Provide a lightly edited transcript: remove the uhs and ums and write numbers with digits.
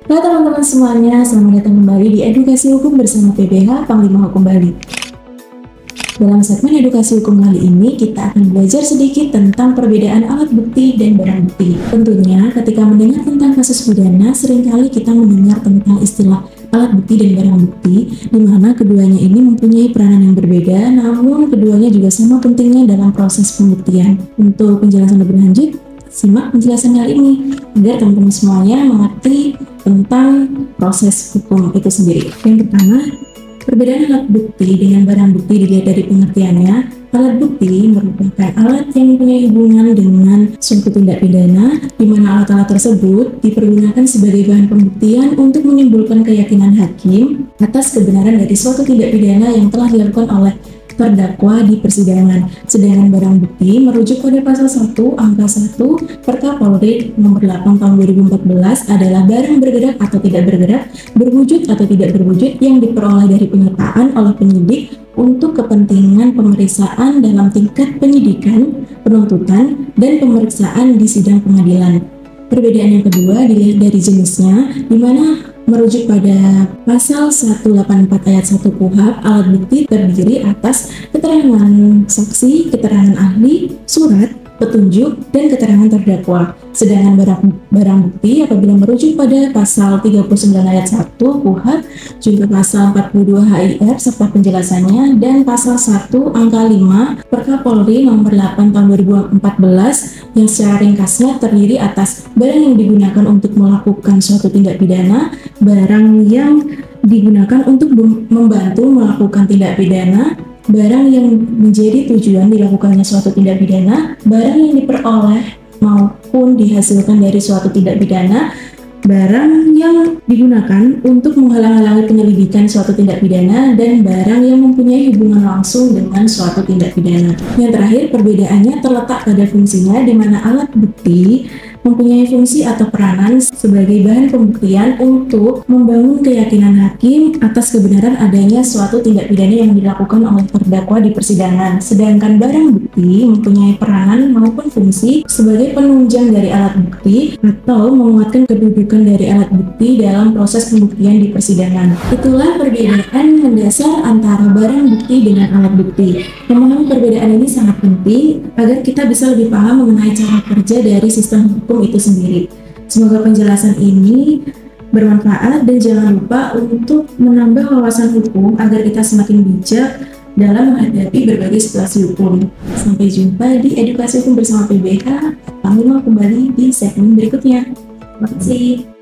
Halo teman-teman semuanya, selamat datang kembali di Edukasi Hukum bersama PBH Panglima Hukum Bali. Dalam segmen edukasi hukum kali ini, kita akan belajar sedikit tentang perbedaan alat bukti dan barang bukti. Tentunya, ketika mendengar tentang kasus pidana, seringkali kita mendengar tentang istilah alat bukti dan barang bukti, di mana keduanya ini mempunyai peranan yang berbeda, namun keduanya juga sama pentingnya dalam proses pembuktian. Untuk penjelasan lebih lanjut, simak penjelasan kali ini agar teman-teman semuanya mengerti tentang proses hukum itu sendiri. Yang pertama, perbedaan alat bukti dengan barang bukti dilihat dari pengertiannya. Alat bukti merupakan alat yang mempunyai hubungan dengan suatu tindak pidana, di mana alat-alat tersebut dipergunakan sebagai bahan pembuktian untuk menimbulkan keyakinan hakim atas kebenaran dari suatu tindak pidana yang telah dilakukan oleh terdakwa di persidangan. Sedangkan barang bukti merujuk pada pasal 1 angka 1 Perkap Polri nomor 8 tahun 2014 adalah barang bergerak atau tidak bergerak, berwujud atau tidak berwujud yang diperoleh dari penyertaan oleh penyidik untuk kepentingan pemeriksaan dalam tingkat penyidikan, penuntutan, dan pemeriksaan di sidang pengadilan. Perbedaan yang kedua dilihat dari jenisnya, di mana merujuk pada pasal 184 ayat 1 KUHP, alat bukti terdiri atas keterangan saksi, keterangan ahli, surat, petunjuk, dan keterangan terdakwa. Sedangkan barang bukti apabila merujuk pada pasal 39 ayat 1 KUHP, juga pasal 42 HIR serta penjelasannya, dan pasal 1 angka 5 Perkap Polri nomor 8 tahun 2014 yang secara ringkasnya terdiri atas barang yang digunakan untuk melakukan suatu tindak pidana, barang yang digunakan untuk membantu melakukan tindak pidana, barang yang menjadi tujuan dilakukannya suatu tindak pidana, barang yang diperoleh maupun dihasilkan dari suatu tindak pidana, barang yang digunakan untuk menghalang-halangi penyelidikan suatu tindak pidana, dan barang yang mempunyai hubungan langsung dengan suatu tindak pidana. Yang terakhir, perbedaannya terletak pada fungsinya, di mana alat bukti mempunyai fungsi atau peranan sebagai bahan pembuktian untuk membangun keyakinan hakim atas kebenaran adanya suatu tindak pidana yang dilakukan oleh terdakwa di persidangan. Sedangkan barang bukti mempunyai peranan maupun fungsi sebagai penunjang dari alat bukti atau menguatkan kedudukan dari alat bukti dalam proses pembuktian di persidangan. Itulah perbedaan mendasar antara barang bukti dengan alat bukti. Memahami perbedaan ini sangat penting agar kita bisa lebih paham mengenai cara kerja dari sistem hukum itu sendiri. Semoga penjelasan ini bermanfaat dan jangan lupa untuk menambah wawasan hukum agar kita semakin bijak dalam menghadapi berbagai situasi hukum. Sampai jumpa di Edukasi Hukum bersama PBH. Kami mau kembali di segmen berikutnya. Terima kasih.